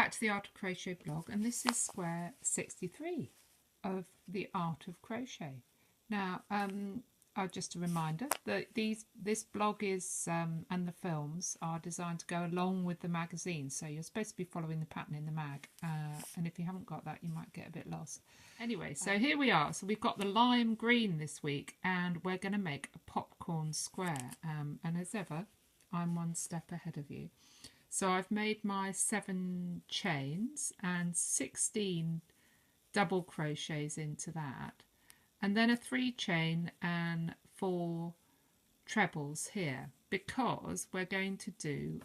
back to the Art of Crochet blog, and this is square 63 of the Art of Crochet. Now, just a reminder that this blog is and the films are designed to go along with the magazine, so you're supposed to be following the pattern in the mag, and if you haven't got that, you might get a bit lost. Anyway, so here we are. So we've got the lime green this week, and we're going to make a popcorn square, and as ever, I'm one step ahead of you. So I've made my 7 chains and 16 double crochets into that, and then a 3 chain and 4 trebles here, because we're going to do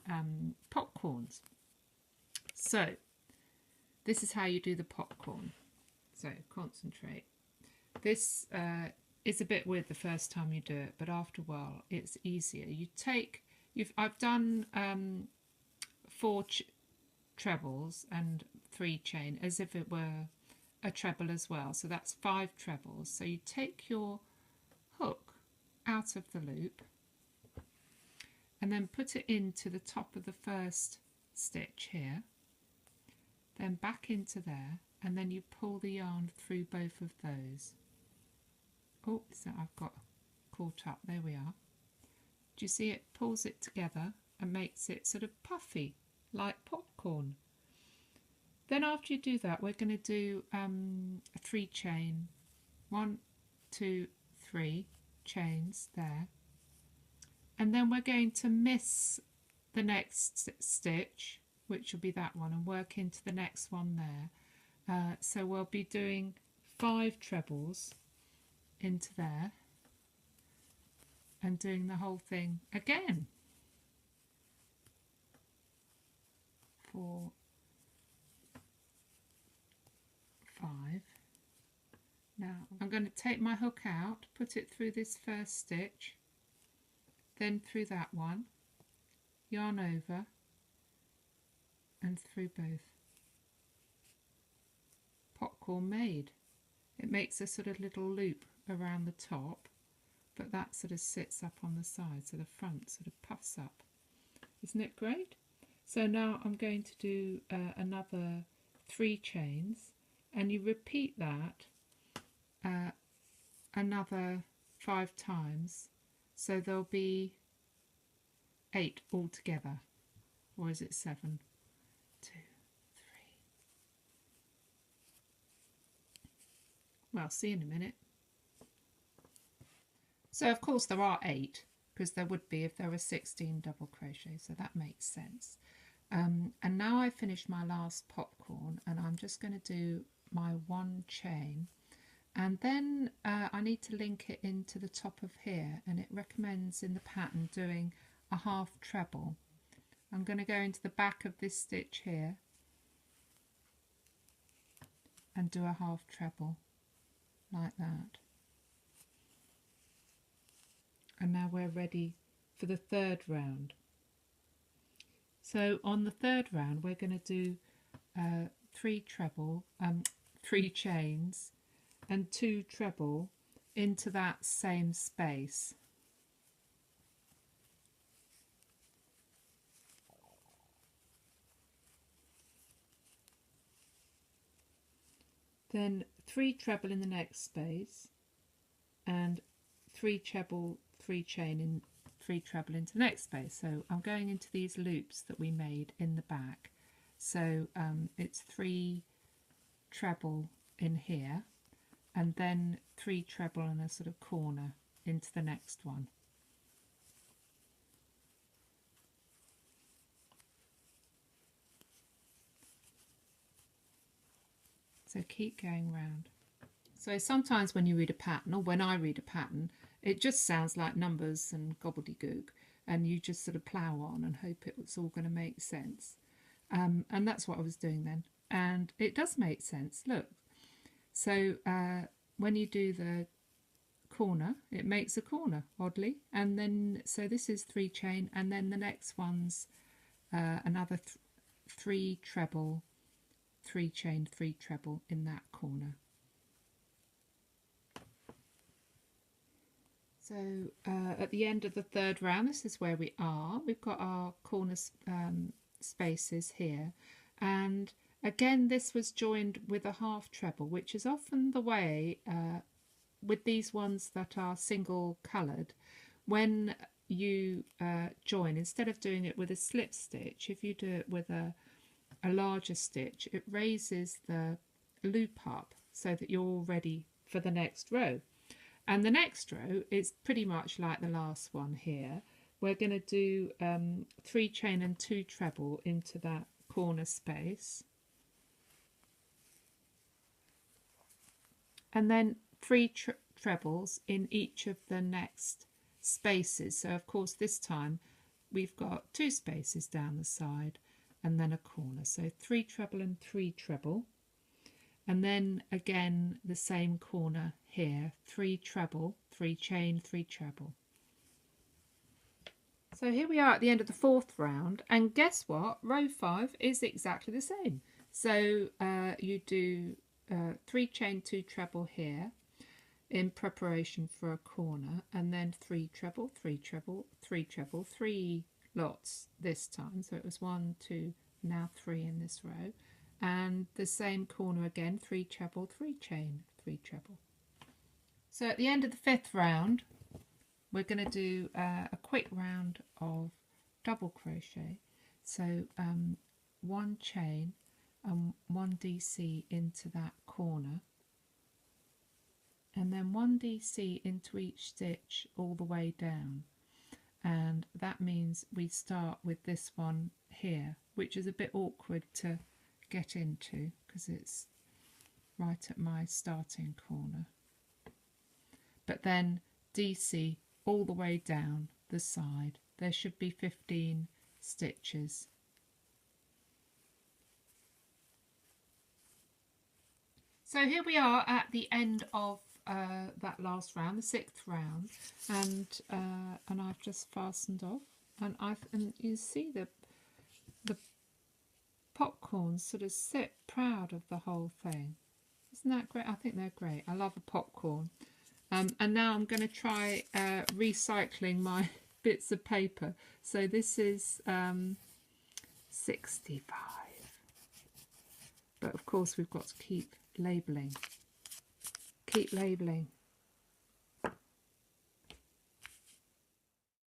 popcorns. So this is how you do the popcorn. So concentrate. This is a bit weird the first time you do it, but after a while it's easier. I've done 4 trebles and 3 chain as if it were a treble as well, so that's 5 trebles. So you take your hook out of the loop and then put it into the top of the first stitch here, then back into there, and then you pull the yarn through both of those. Oh, so I've got caught up, there we are. Do you see it pulls it together and makes it sort of puffy like popcorn? Then after you do that, we're going to do a 3 chain, 1, 2, 3 chains there, and then we're going to miss the next stitch, which will be that one, and work into the next one there. So we'll be doing 5 trebles into there and doing the whole thing again. 4, 5. Now I'm going to take my hook out, put it through this first stitch, then through that one, yarn over and through both. Popcorn made. It makes a sort of little loop around the top, but that sort of sits up on the side, so the front sort of puffs up. Isn't it great? So now I'm going to do another 3 chains, and you repeat that another 5 times, so there'll be 8 altogether, or is it 7? 2, 3. Well, see in a minute. So of course there are 8, because there would be if there were 16 double crochet, so that makes sense. And now I've finished my last popcorn, and I'm just going to do my 1 chain, and then I need to link it into the top of here, and it recommends in the pattern doing a half treble. I'm going to go into the back of this stitch here and do a half treble like that. And now we're ready for the 3rd round. So on the 3rd round we're going to do 3 chains and 2 treble into that same space. Then 3 treble in the next space, and 3 treble, 3 chain in 3 treble into the next space. So I'm going into these loops that we made in the back. So it's 3 treble in here, and then 3 treble in a sort of corner into the next one. So keep going round. So sometimes when you read a pattern, or when I read a pattern, it just sounds like numbers and gobbledygook, and you just sort of plough on and hope it's all going to make sense. And that's what I was doing then. And it does make sense, look. So when you do the corner, it makes a corner, oddly. And then, so this is 3 chain, and then the next one's another 3 treble, 3 chain, 3 treble in that corner. So at the end of the 3rd round, this is where we are. We've got our corner spaces here, and again this was joined with a half treble, which is often the way with these ones that are single coloured. When you join, instead of doing it with a slip stitch, if you do it with a larger stitch, it raises the loop up so that you're all ready for the next row. And the next row is pretty much like the last one here. We're going to do 3 chain and 2 treble into that corner space, and then 3 trebles in each of the next spaces. So of course this time we've got 2 spaces down the side and then a corner, so 3 treble and 3 treble, and then again the same corner here, 3 treble, 3 chain, 3 treble. So here we are at the end of the 4th round, and guess what, row 5 is exactly the same. So you do 3 chain, 2 treble here in preparation for a corner, and then 3 treble, 3 treble, 3 treble, 3 lots this time. So it was 1, 2, now 3 in this row, and the same corner again, 3 treble, 3 chain, 3 treble. So at the end of the 5th round, we're going to do a quick round of double crochet. So 1 chain and 1 DC into that corner, and then 1 DC into each stitch all the way down, and that means we start with this one here, which is a bit awkward to get into because it's right at my starting corner, but then DC all the way down the side. There should be 15 stitches. So here we are at the end of that last round, the 6th round, and I've just fastened off, and you see the popcorns sort of sit proud of the whole thing. Isn't that great? I think they're great. I love a popcorn. And now I'm going to try recycling my bits of paper. So this is 65. But of course we've got to keep labelling. Keep labelling.